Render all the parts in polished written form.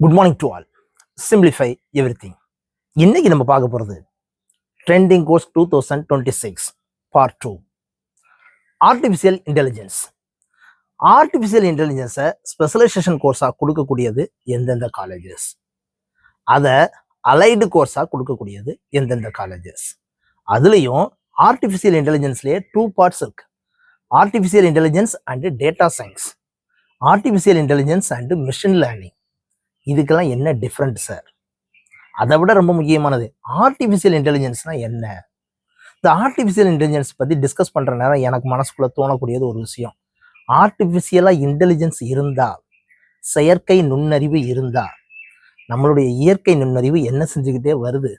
Good morning to all. Simplify everything. இன்னைக்கு நம்ம பார்க்க போகிறது trending course 2026 part 2 artificial intelligence. Artificial இன்டெலிஜென்ஸை ஸ்பெஷலைசேஷன் கோர்ஸாக கொடுக்கக்கூடியது எந்தெந்த காலேஜஸ், அதை அலைடு கோர்ஸாக கொடுக்கக்கூடியது எந்தெந்த காலேஜஸ். அதுலேயும் ஆர்டிஃபிஷியல் இன்டெலிஜென்ஸ்லேயே 2 பார்ட்ஸ் இருக்கு. Artificial intelligence and data science, artificial intelligence and machine learning. இதுக்கெல்லாம் என்ன டிஃப்ரெண்ட் சார்? அதை விட ரொம்ப முக்கியமானது ஆர்டிஃபிஷியல் இன்டெலிஜென்ஸ்னா என்ன? இந்த ஆர்டிஃபிஷியல் இன்டெலிஜென்ஸ் பற்றி டிஸ்கஸ் பண்ணுற நேரம் எனக்கு மனசுக்குள்ளே தோணக்கூடியது ஒரு விஷயம். ஆர்டிஃபிஷியலாக இன்டெலிஜென்ஸ் இருந்தால், செயற்கை நுண்ணறிவு இருந்தால், நம்மளுடைய இயற்கை நுண்ணறிவு என்ன செஞ்சுக்கிட்டே வருது?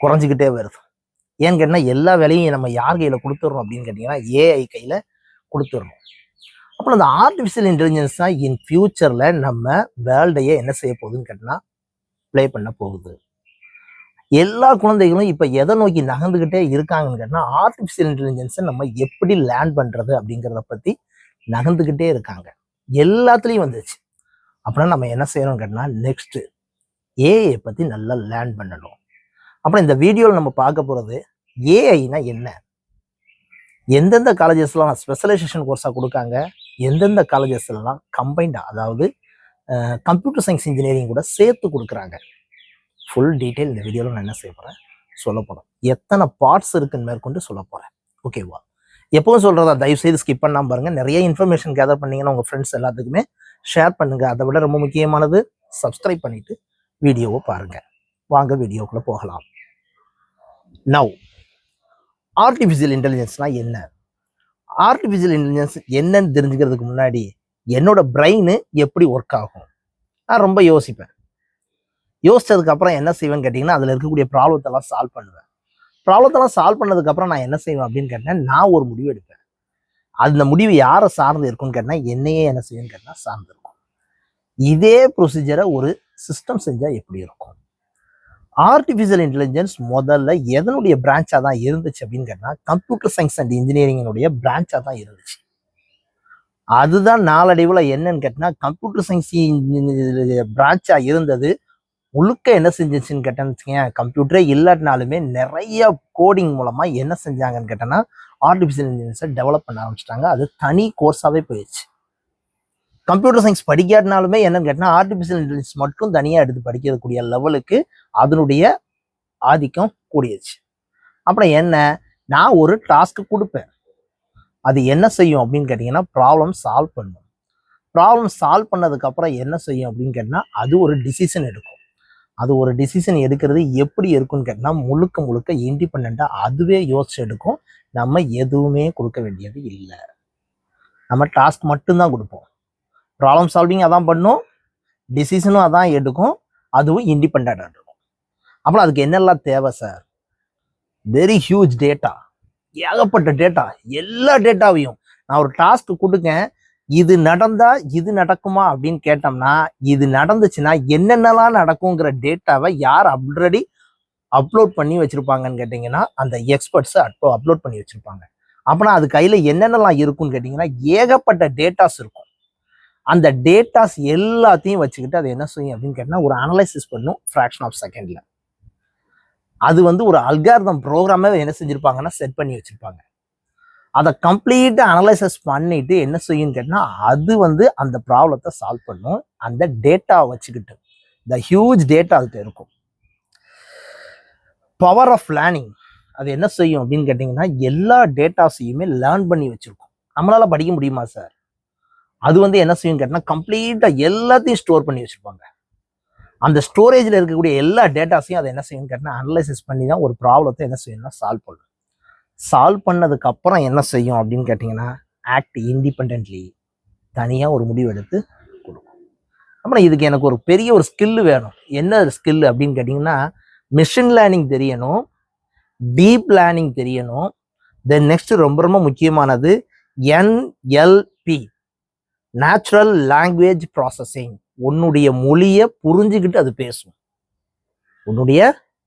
குறைஞ்சிக்கிட்டே வருது. ஏன்னு கேட்டால் எல்லா வேலையும் நம்ம யார் கையில் கொடுத்துட்றோம் அப்படின்னு கேட்டிங்கன்னா ஏஐ கையில் கொடுத்துட்றோம். அப்புறம் அந்த ஆர்டிஃபிஷியல் இன்டெலிஜென்ஸ் தான் இன் ஃபியூச்சரில் நம்ம வேர்ல்டையே என்ன செய்ய போகுதுன்னு கேட்டால் ப்ளே பண்ண போகுது. எல்லா குழந்தைகளும் இப்போ எதை நோக்கி நகர்ந்துக்கிட்டே இருக்காங்கன்னு கேட்டால் ஆர்டிஃபிஷியல் இன்டெலிஜென்ஸை நம்ம எப்படி லேர்ன் பண்ணுறது அப்படிங்கிறத பற்றி நகர்ந்துக்கிட்டே இருக்காங்க. எல்லாத்துலேயும் வந்துச்சு. அப்படின்னா நம்ம என்ன செய்யணும்னு கேட்டால் நெக்ஸ்ட்டு ஏஐ பற்றி நல்லா லேர்ன் பண்ணணும். அப்புறம் இந்த வீடியோவில் நம்ம பார்க்க போகிறது ஏஐனா என்ன, எந்தெந்த காலேஜஸ்லாம் ஸ்பெஷலைசேஷன் கோர்ஸாக கொடுக்காங்க, எந்தெந்த காலேஜஸ்லாம் கம்பைண்டாக, அதாவது கம்ப்யூட்டர் சயின்ஸ் இன்ஜினியரிங் கூட சேர்த்து கொடுக்குறாங்க. ஃபுல் டீட்டெயில் இந்த வீடியோவில் நான் என்ன செய்ய போகிறேன் சொல்ல போகிறேன். எத்தனை பார்ட்ஸ் இருக்குன்னு மேற்கொண்டு சொல்ல போகிறேன். ஓகேவா? எப்பவும் சொல்கிறதா, தயவுசெய்து ஸ்கிப் பண்ணாமல் பாருங்கள். நிறைய இன்ஃபர்மேஷன் கேதர் பண்ணிங்கன்னா உங்கள் ஃப்ரெண்ட்ஸ் எல்லாத்துக்குமே ஷேர் பண்ணுங்கள். அதை விட ரொம்ப முக்கியமானது சப்ஸ்கிரைப் பண்ணிவிட்டு வீடியோவை பாருங்கள். வாங்க வீடியோக்குள்ளே போகலாம். நவ் ஆர்டிஃபிஷியல் இன்டெலிஜென்ஸ்னா என்ன? ஆர்டிஃபிஷியல் இன்டெலிஜென்ஸ் என்னன்னு தெரிஞ்சுக்கிறதுக்கு முன்னாடி என்னோட பிரெயின் எப்படி ஒர்க் ஆகும் நான் ரொம்ப யோசிப்பேன். யோசிச்சதுக்கு அப்புறம் என்ன செய்வேன்னு கேட்டிங்கன்னா அதில் இருக்கக்கூடிய ப்ராப்ளத்தெல்லாம் சால்வ் பண்ணுவேன். ப்ராப்ளத்தெல்லாம் சால்வ் பண்ணதுக்கப்புறம் நான் என்ன செய்வேன் அப்படின்னு கேட்டேன், நான் ஒரு முடிவு எடுப்பேன். அந்த முடிவு யாரை சார்ந்து இருக்குன்னு கேட்டால் என்னையே என்ன செய்யுன்னு கேட்டால் சார்ந்து இருக்கும். இதே ப்ரொசீஜரை ஒரு சிஸ்டம் செஞ்சால் எப்படி இருக்கும்? ஆர்டிஃபிஷியல் இன்டெலிஜென்ஸ் முதல்ல எதனுடைய பிரான்ச்சாக தான் இருந்துச்சு அப்படின்னு கேட்டால் கம்ப்யூட்டர் சயின்ஸ் அண்ட் இன்ஜினியரிங்கினுடைய பிரான்ச்சாக தான் இருந்துச்சு. அதுதான் நாளடைவில் என்னன்னு கேட்டால் கம்ப்யூட்டர் சயின்ஸ் பிரான்ச்சாக இருந்தது முழுக்க என்ன செஞ்சிச்சுன்னு கேட்டேன்னு வச்சுக்கோங்க, கம்ப்யூட்டரே இல்லாட்டினாலுமே நிறைய கோடிங் மூலமாக என்ன செஞ்சாங்கன்னு கேட்டோன்னா ஆர்டிஃபிஷியல் இன்டெலிஜென்ஸை டெவலப் பண்ண ஆரம்பிச்சிட்டாங்க. அது தனி கோர்ஸாகவே போயிடுச்சு. கம்ப்யூட்டர் சயின்ஸ் படிக்காட்டினாலுமே என்னன்னு கேட்டால் ஆர்டிஃபிஷியல் இன்டெலிஜென்ஸ் மட்டும் தனியாக எடுத்து படிக்கக்கூடிய லெவலுக்கு அதனுடைய ஆதிக்கம் கூடியச்சு. அப்புறம் என்ன, நான் ஒரு டாஸ்க்கு கொடுப்பேன், அது என்ன செய்யும் அப்படின்னு கேட்டிங்கன்னா ப்ராப்ளம் சால்வ் பண்ணும். ப்ராப்ளம் சால்வ் பண்ணதுக்கப்புறம் என்ன செய்யும் அப்படின்னு கேட்டால் அது ஒரு டிசிஷன் எடுக்கும். அது ஒரு டிசிஷன் எடுக்கிறது எப்படி இருக்குன்னு கேட்டால் முழுக்க முழுக்க இண்டிபெண்ட்டாக அதுவே யோசிச்சு எடுக்கும். நம்ம எதுவுமே கொடுக்க வேண்டியது இல்லை. நம்ம டாஸ்க் மட்டும்தான் கொடுப்போம். ப்ராப்ளம் சால்விங் அதான் பண்ணும், டிசிஷனும் அதான் எடுக்கும், அதுவும் இண்டிபெண்ட்டாக இருக்கும். அப்புறம் அதுக்கு என்னெல்லாம் தேவை சார்? வெரி ஹியூஜ் டேட்டா, ஏகப்பட்ட டேட்டா. எல்லா டேட்டாவையும் நான் ஒரு டாஸ்க் கொடுக்கேன், இது நடந்தா இது நடக்குமா அப்படின்னு கேட்டோம்னா இது நடந்துச்சுன்னா என்னென்னலாம் நடக்குங்கிற டேட்டாவை யார் ஆல்ரெடி அப்லோட் பண்ணி வச்சிருப்பாங்கன்னு கேட்டிங்கன்னா அந்த எக்ஸ்பர்ட்ஸ் அப்லோட் பண்ணி வச்சிருப்பாங்க. அப்படின்னா அது கையில் என்னென்னலாம் இருக்குன்னு கேட்டிங்கன்னா ஏகப்பட்ட டேட்டாஸ் இருக்கும். அந்த டேட்டாஸ் எல்லாத்தையும் வச்சுக்கிட்டு அது என்ன செய்யும் அப்படின்னு கேட்டால் ஒரு அனலைசிஸ் பண்ணும் ஃப்ராக்ஷன் ஆஃப் செகண்ட்ல. அது ஒரு அல்காரிதம் ப்ரோக்ராமே என்ன செஞ்சிருப்பாங்கன்னா செட் பண்ணி வச்சிருப்பாங்க. அதை கம்ப்ளீட்டாக அனலைசிஸ் பண்ணிட்டு என்ன செய்யும்னு கேட்டால் அது அந்த ப்ராப்ளத்தை சால்வ் பண்ணும். அந்த டேட்டாவை வச்சுக்கிட்டு இந்த ஹியூஜ் டேட்டா அதுக்கு இருக்கும். பவர் ஆஃப் லேர்னிங் அது என்ன செய்யும் அப்படின்னு கேட்டிங்கன்னா எல்லா டேட்டாஸையுமே லேர்ன் பண்ணி வச்சிருக்கும். நம்மளால படிக்க முடியுமா சார்? அது என்ன செய்யும் கேட்டால் கம்ப்ளீட்டாக எல்லாத்தையும் ஸ்டோர் பண்ணி வச்சுருப்பாங்க. அந்த ஸ்டோரேஜில் இருக்கக்கூடிய எல்லா டேட்டாஸையும் அதை என்ன செய்யும் கேட்டால் அனலைசிஸ் பண்ணி தான் ஒரு ப்ராப்ளத்தை என்ன செய்யணும்னா சால்வ் பண்ணும். சால்வ் பண்ணதுக்கப்புறம் என்ன செய்யும் அப்படின்னு கேட்டிங்கன்னா ஆக்ட் இண்டிபெண்ட்லி, தனியாக ஒரு முடிவு எடுத்து கொடுக்கும். அப்புறம் இதுக்கு எனக்கு ஒரு பெரிய ஒரு ஸ்கில்லு வேணும். என்ன ஸ்கில் அப்படின்னு கேட்டிங்கன்னா மிஷின் லேர்னிங் தெரியணும், டீப் லேர்னிங் தெரியணும். தென் நெக்ஸ்ட் ரொம்ப ரொம்ப முக்கியமானது NLP, நேச்சுரல் லாங்குவேஜ் ப்ராசஸிங். உன்னுடைய மொழியை புரிஞ்சுக்கிட்டு அது பேசும். உன்னுடைய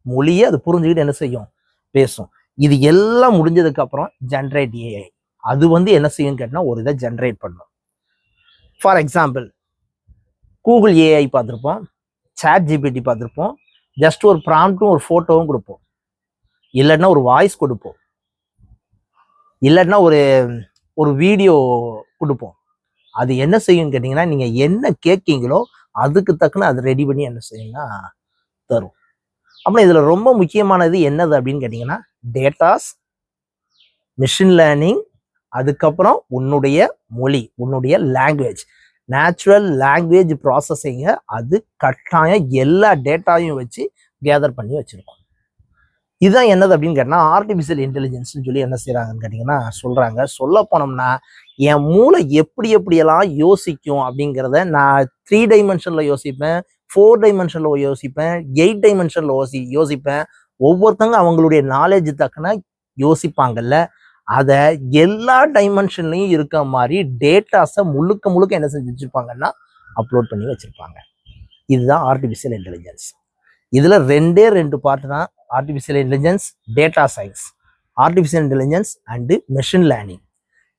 மொழியை அது புரிஞ்சுக்கிட்டு என்ன செய்யும்? பேசும். இது எல்லாம் முடிஞ்சதுக்கு அப்புறம் ஜென்ரேட் ஏஐ அது என்ன செய்யும் கேட்டால் ஒரு இதை ஜென்ரேட் பண்ணும். ஃபார் எக்ஸாம்பிள் கூகுள் ஏஐ பார்த்துருப்போம், சாட் ஜிபிடி பார்த்துருப்போம். ஜஸ்ட் ஒரு ப்ராம்ப்டும் ஒரு ஃபோட்டோவும் கொடுப்போம், இல்லைன்னா ஒரு வாய்ஸ் கொடுப்போம், இல்லைன்னா ஒரு ஒரு வீடியோ கொடுப்போம். அது என்ன செய்யும்னு கேட்டிங்கன்னா, நீங்கள் என்ன கேட்கீங்களோ அதுக்கு தக்கன அது ரெடி பண்ணி என்ன செய்யும்னா தரும். அப்புறம் இதில் ரொம்ப முக்கியமானது என்னது அப்படின்னு கேட்டிங்கன்னா, டேட்டாஸ், மிஷின் லேர்னிங், அதுக்கப்புறம் உன்னுடைய மொழி, உன்னுடைய லாங்குவேஜ், நேச்சுரல் லாங்குவேஜ் ப்ராசஸிங்க அது கட்டாயம் எல்லா டேட்டாவையும் வச்சு கேதர் பண்ணி வச்சுருக்கோம். இதுதான் என்னது அப்படின்னு கேட்டால் ஆர்டிஃபிஷியல் இன்டெலிஜென்ஸ்னு சொல்லி என்ன செய்கிறாங்கன்னு கேட்டிங்கன்னா சொல்கிறாங்க. சொல்ல போனோம்னா என் மூளை எப்படியெல்லாம் யோசிக்கும் அப்படிங்கிறத நான் 3 டைமென்ஷனில் யோசிப்பேன், 4 டைமென்ஷனில் யோசிப்பேன், 8 டைமென்ஷனில் யோசிப்பேன். ஒவ்வொருத்தங்க அவங்களுடைய நாலேஜ் தக்கன யோசிப்பாங்கல்ல, அதை எல்லா டைமென்ஷன்லையும் இருக்க மாதிரி டேட்டாஸை முழுக்க என்ன செஞ்சு வச்சுருப்பாங்கன்னா அப்லோட் பண்ணி வச்சுருப்பாங்க. இதுதான் ஆர்டிஃபிஷியல் இன்டெலிஜென்ஸ். இதில் 2 பார்ட் தான் artificial intelligence, data science, artificial intelligence and machine learning.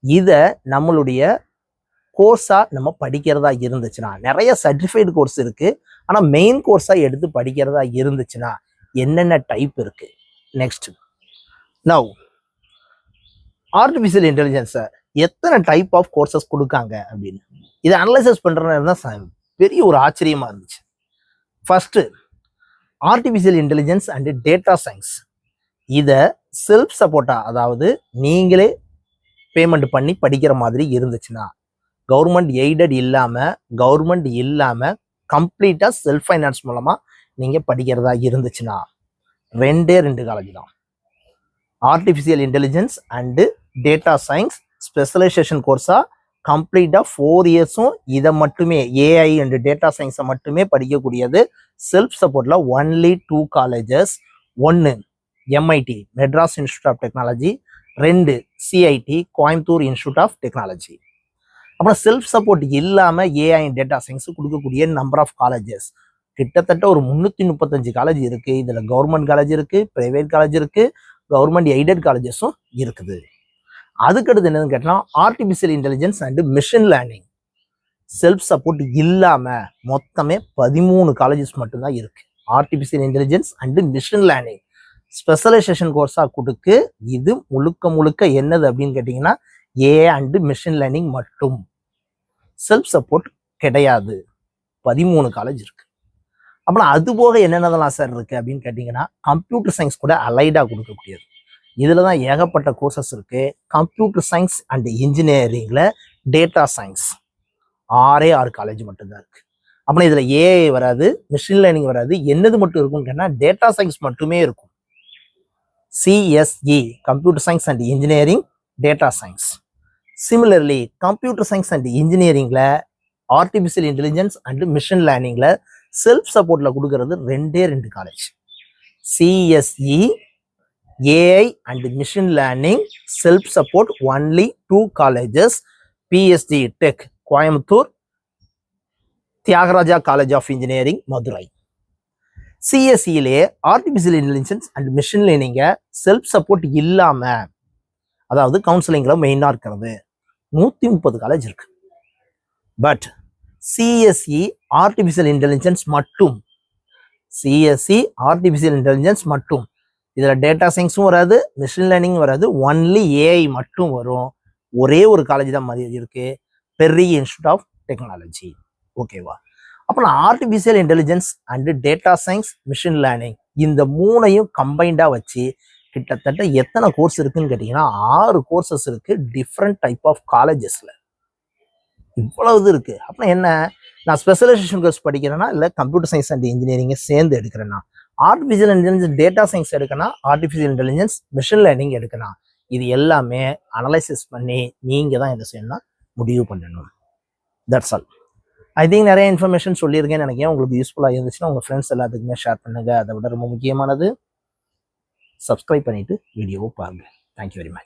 இதை நம்மளுடைய கோர்ஸாக நம்ம படிக்கிறதா இருந்துச்சுன்னா, நிறைய சர்டிஃபைடு கோர்ஸ் இருக்குது, ஆனால் மெயின் கோர்ஸாக எடுத்து படிக்கிறதா இருந்துச்சுன்னா என்னென்ன டைப் இருக்குது. நெக்ஸ்ட், நவ் ஆர்டிஃபிஷியல் இன்டெலிஜென்ஸை எத்தனை டைப் ஆஃப் கோர்சஸ் கொடுக்காங்க அப்படின்னு இதை அனலைசிஸ் பண்ணுறது தான் பெரிய ஒரு ஆச்சரியமாக இருந்துச்சு. First, artificial intelligence and data science. இதை செல்ஃப் சப்போர்ட்டா, அதாவது நீங்களே பேமெண்ட் பண்ணி படிக்கிற மாதிரி இருந்துச்சுன்னா, கவர்மெண்ட் எய்டட் இல்லாமல் கம்ப்ளீட்டாக செல்ஃப் ஃபைனான்ஸ் மூலமாக நீங்கள் படிக்கிறதா இருந்துச்சுன்னா 2 காலேஜ் தான். Artificial intelligence and data science specialisation கோர்ஸாக கம்ப்ளீட்டாக 4 இயர்ஸும் இதை மட்டுமே ஏஐ அண்ட் டேட்டா சயின்ஸை மட்டுமே படிக்கக்கூடியது. செல்ஃப் சப்போர்ட்டில் only 2 colleges. 1 MIT Madras institute of technology, 2 CIT Coimbatore institute of technology. அப்புறம் செல்ஃப் சப்போர்ட் இல்லாமல் ஏஐ அண்ட் டேட்டா சயின்ஸ் கொடுக்கக்கூடிய நம்பர் ஆஃப் காலேஜஸ் கிட்டத்தட்ட ஒரு 335 காலேஜ் இருக்குது. இதில் கவர்மெண்ட் காலேஜ் இருக்குது, ப்ரைவேட் காலேஜ் இருக்குது, கவர்மெண்ட் எய்டட் காலேஜஸும் இருக்குது. அதுக்கடுத்து என்னன்னு கேட்டால் artificial intelligence and machine learning. Self support இல்லாமல் மொத்தமே 13 காலேஜஸ் மட்டும்தான் இருக்குது. Artificial intelligence and machine learning specialisation கோர்ஸாக கொடுக்கு. இது முழுக்க என்னது அப்படின்னு கேட்டிங்கன்னா ஏஐ அண்டு மிஷின் லேர்னிங் மட்டும். செல்ஃப் சப்போர்ட் கிடையாது. 13 காலேஜ் இருக்குது. அப்புறம் அது போக என்னென்னதெல்லாம் சார் இருக்குது அப்படின்னு கேட்டிங்கன்னா கம்ப்யூட்டர் சயின்ஸ் கூட அலைடாக கொடுக்கக்கூடியது. இதில் தான் ஏகப்பட்ட கோர்சஸ் இருக்குது. கம்ப்யூட்டர் சயின்ஸ் அண்ட் இன்ஜினியரிங்கில் டேட்டா சயின்ஸ் 6 காலேஜ் மட்டும்தான் இருக்குது. அப்புறம் இதில் ஏஐ வராது, மிஷின் லேர்னிங் வராது. என்னது மட்டும் இருக்குன்னு கேட்டால் டேட்டா சயின்ஸ் மட்டுமே இருக்கும். CSE computer science and engineering, data science. Similarly computer science and இன்ஜினியரிங்கில் ஆர்டிஃபிஷியல் இன்டெலிஜென்ஸ் அண்ட் மிஷின் லேர்னிங்கில் செல்ஃப் சப்போர்ட்டில் கொடுக்கறது 2 college. CSE AI and machine learning self support only 2 colleges. PST tech Coimbatore, Thiagaraja college of engineering Madurai. சிஎஸ்சியிலே artificial intelligence and மிஷின் லேர்னிங்கை self support இல்லாமல், அதாவது கவுன்சிலிங்கில் மெயினாக இருக்கிறது 130 காலேஜ் இருக்கு. பட் சிஎஸ்சி ஆர்டிஃபிஷியல் இன்டெலிஜென்ஸ் மட்டும், சிஎஸ்சி ஆர்டிஃபிஷியல் இன்டெலிஜென்ஸ் மட்டும், இதில் டேட்டா சயின்ஸும் வராது, மிஷின் லேர்னிங் வராது, ஒன்லி ஏஐ மட்டும் வரும். ஒரே ஒரு காலேஜ் தான் மாதிரி இருக்கு, பெர்ரி இன்ஸ்டியூட் ஆஃப் டெக்னாலஜி. ஓகேவா? அப்புறம் artificial intelligence and data science, machine learning இந்த 3ஐயும் கம்பைண்டாக வச்சு கிட்டத்தட்ட எத்தனை கோர்ஸ் இருக்குன்னு கேட்டிங்கன்னா 6 கோர்சஸ் இருக்குது டிஃப்ரெண்ட் டைப் ஆஃப் காலேஜஸில். இவ்வளவு இருக்குது. அப்புறம் என்ன, நான் ஸ்பெஷலைசேஷன் கோர்ஸ் படிக்கிறேன்னா இல்லை கம்ப்யூட்டர் சயின்ஸ் அண்ட் இன்ஜினியரிங்கை சேர்ந்து எடுக்கிறேன்னா, ஆர்டிஃபிஷியல் இன்டெலிஜென்ஸ் டேட்டா சயின்ஸ் எடுக்கணும், ஆர்டிஃபிஷியல் இன்டெலிஜென்ஸ் மிஷின் லேர்னிங் எடுக்கணும். இது எல்லாமே அனலைசிஸ் பண்ணி நீங்கள் தான் என்ன செய்யணும்னா முடிவு பண்ணணும். That's all. ஐ திங்க் நிறைய இன்ஃபர்மேஷன் சொல்லியிருக்கேன்னு நினைக்கிறேன். உங்களுக்கு யூஸ்ஃபுல்லாக இருந்துச்சுன்னா உங்கள் ஃப்ரெண்ட்ஸ் எல்லாத்துக்குமே ஷேர் பண்ணுங்கள். அதை விட ரொம்ப முக்கியமானது சப்ஸ்கிரைப் பண்ணிவிட்டு வீடியோவை பாருங்கள். Thank you very much.